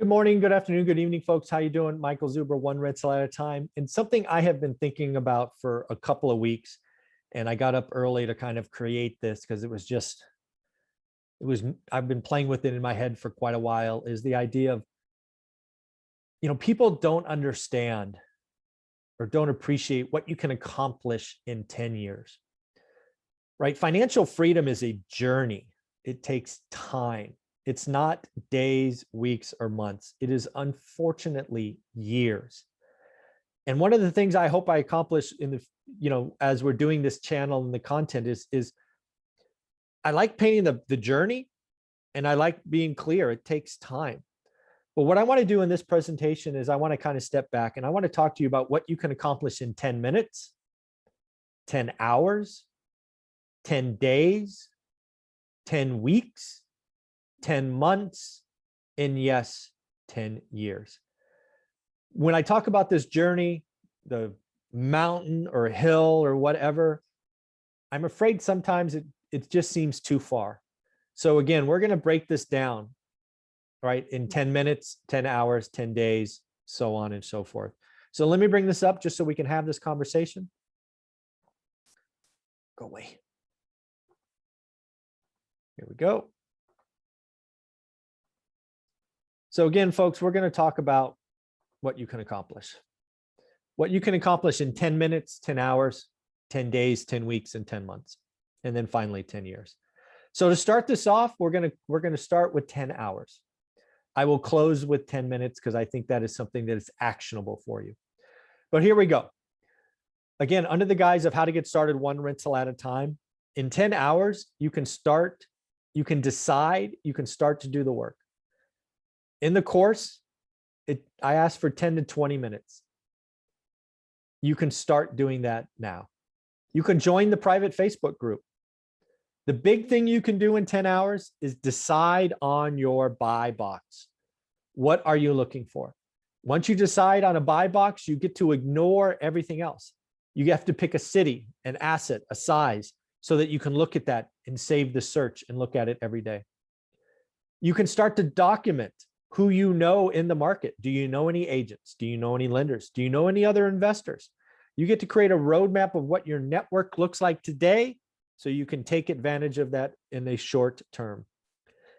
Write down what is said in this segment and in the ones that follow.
Good morning, good afternoon, good evening, folks. How you doing? Michael Zuber, one rental at a time. And something I have been thinking about for a couple of weeks, and I got up early to kind of create this because I've been playing with it in my head for quite a while, is the idea of, people don't understand or don't appreciate what you can accomplish in 10 years, right? Financial freedom is a journey. It takes time. It's not days, weeks, or months. It is unfortunately years. And one of the things I hope I accomplish in as we're doing this channel and the content is I like painting the journey, and I like being clear. It takes time. But what I want to do in this presentation is I want to kind of step back and I want to talk to you about what you can accomplish in 10 minutes, 10 hours, 10 days, 10 weeks, 10 months, and yes, 10 years. When I talk about this journey, the mountain or hill or whatever, I'm afraid sometimes it just seems too far. So again, we're going to break this down, right, in 10 minutes, 10 hours, 10 days, so on and so forth. So let me bring this up just so we can have this conversation. Go away. Here we go. So again, folks, we're going to talk about what you can accomplish. What you can accomplish in 10 minutes, 10 hours, 10 days, 10 weeks, and 10 months. And then finally 10 years. So to start this off, we're going to start with 10 hours. I will close with 10 minutes because I think that is something that is actionable for you. But here we go. Again, under the guise of how to get started one rental at a time, in 10 hours, you can start, you can decide, you can start to do the work. In the course, I asked for 10 to 20 minutes. You can start doing that now. You can join the private Facebook group. The big thing you can do in 10 hours is decide on your buy box. What are you looking for? Once you decide on a buy box, you get to ignore everything else. You have to pick a city, an asset, a size, so that you can look at that and save the search and look at it every day. You can start to document who you know in the market. Do you know any agents? Do you know any lenders? Do you know any other investors? You get to create a roadmap of what your network looks like today so you can take advantage of that in a short term.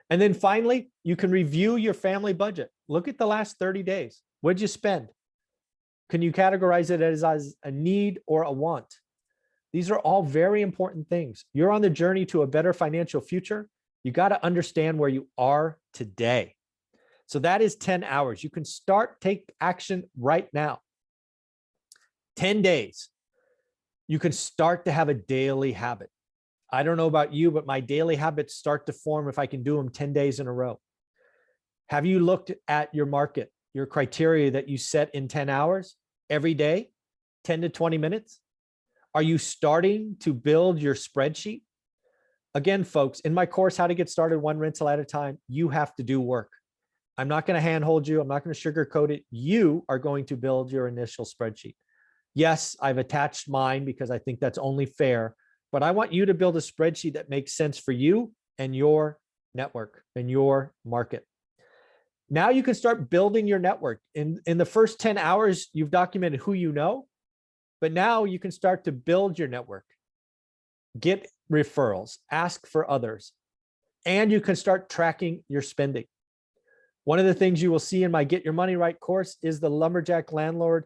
And then finally, you can review your family budget. Look at the last 30 days. What'd you spend? Can you categorize it as a need or a want? These are all very important things. You're on the journey to a better financial future. You got to understand where you are today. So that is 10 hours. You can take action right now. 10 days. You can start to have a daily habit. I don't know about you, but my daily habits start to form if I can do them 10 days in a row. Have you looked at your market, your criteria that you set in 10 hours every day, 10 to 20 minutes? Are you starting to build your spreadsheet? Again, folks, in my course, How to Get Started One Rental at a Time, you have to do work. I'm not going to handhold you. I'm not going to sugarcoat it. You are going to build your initial spreadsheet. Yes, I've attached mine because I think that's only fair, but I want you to build a spreadsheet that makes sense for you and your network and your market. Now you can start building your network. In the first 10 hours, you've documented who you know, but now you can start to build your network, get referrals, ask for others, and you can start tracking your spending. One of the things you will see in my Get Your Money Right course is the Lumberjack Landlord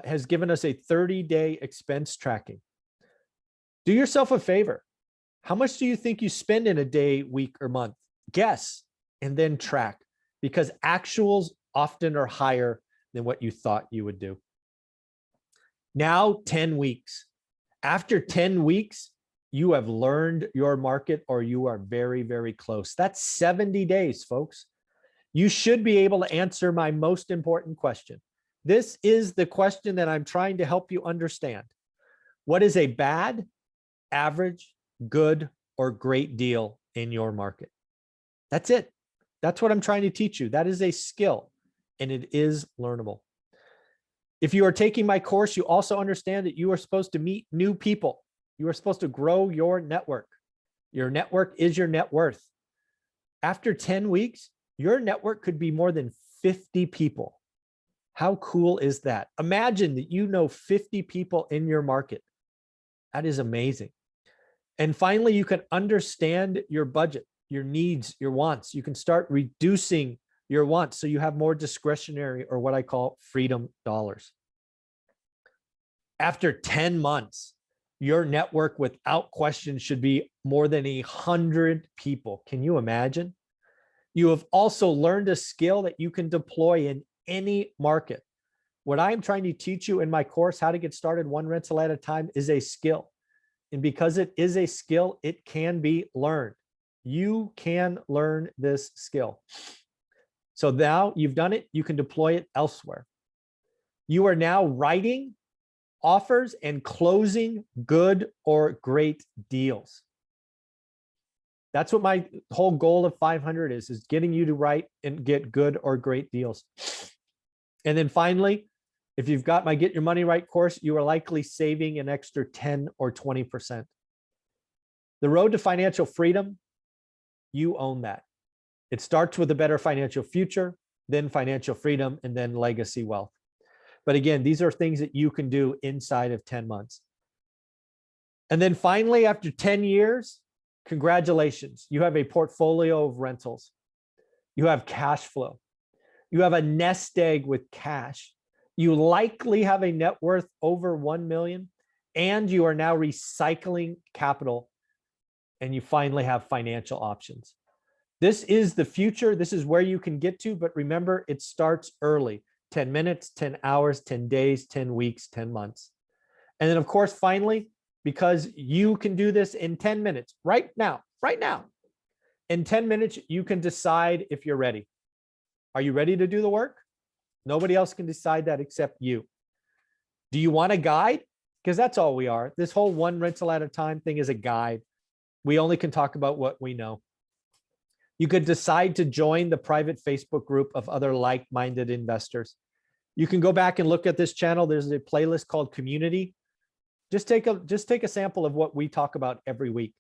has given us a 30-day expense tracking. Do yourself a favor. How much do you think you spend in a day, week, or month? Guess and then track, because actuals often are higher than what you thought you would do. Now, 10 weeks. After 10 weeks, you have learned your market or you are very, very close. That's 70 days, folks. You should be able to answer my most important question. This is the question that I'm trying to help you understand. What is a bad, average, good, or great deal in your market? That's it. That's what I'm trying to teach you. That is a skill, and it is learnable. If you are taking my course, you also understand that you are supposed to meet new people. You are supposed to grow your network. Your network is your net worth. After 10 weeks, your network could be more than 50 people. How cool is that? Imagine that you know 50 people in your market. That is amazing. And finally, you can understand your budget, your needs, your wants. You can start reducing your wants so you have more discretionary, or what I call freedom dollars. After 10 months, your network without question should be more than 100 people. Can you imagine? You have also learned a skill that you can deploy in any market. What I'm trying to teach you in my course, How to Get Started One Rental at a Time, is a skill. And because it is a skill, it can be learned. You can learn this skill. So now you've done it, you can deploy it elsewhere. You are now writing offers and closing good or great deals. That's what my whole goal of 500 is getting you to write and get good or great deals. And then finally, if you've got my Get Your Money Right course, you are likely saving an extra 10 or 20%. The road to financial freedom, you own that. It starts with a better financial future, then financial freedom, and then legacy wealth. But again, these are things that you can do inside of 10 months. And then finally, after 10 years, congratulations, you have a portfolio of rentals. You have cash flow. You have a nest egg with cash. You likely have a net worth over 1 million, and you are now recycling capital, and you finally have financial options. This is the future. This is where you can get to, but remember, it starts early. 10 minutes, 10 hours, 10 days, 10 weeks, 10 months. And then of course, finally, because you can do this in 10 minutes, right now, in 10 minutes, you can decide if you're ready. Are you ready to do the work? Nobody else can decide that except you. Do you want a guide? Because that's all we are. This whole one rental at a time thing is a guide. We only can talk about what we know. You could decide to join the private Facebook group of other like-minded investors. You can go back and look at this channel. There's a playlist called Community. Just take a sample of what we talk about every week.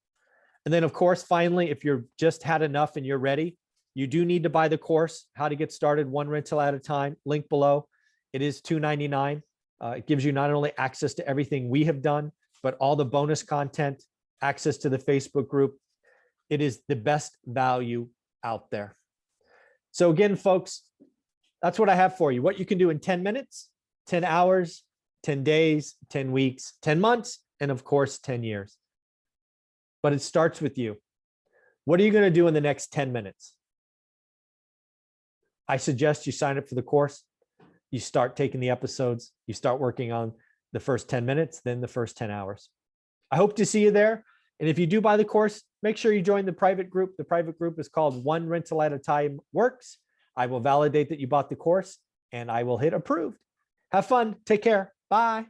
And then of course, finally, if you're just had enough and you're ready, you do need to buy the course, How to Get Started One Rental at a Time, link below. It is $2.99. It gives you not only access to everything we have done, but all the bonus content, access to the Facebook group. It is the best value out there. So again, folks, that's what I have for you. What you can do in 10 minutes, 10 hours, 10 days, 10 weeks, 10 months, and of course, 10 years. But it starts with you. What are you going to do in the next 10 minutes? I suggest you sign up for the course. You start taking the episodes. You start working on the first 10 minutes, then the first 10 hours. I hope to see you there. And if you do buy the course, make sure you join the private group. The private group is called One Rental at a Time Works. I will validate that you bought the course and I will hit approved. Have fun. Take care. Bye.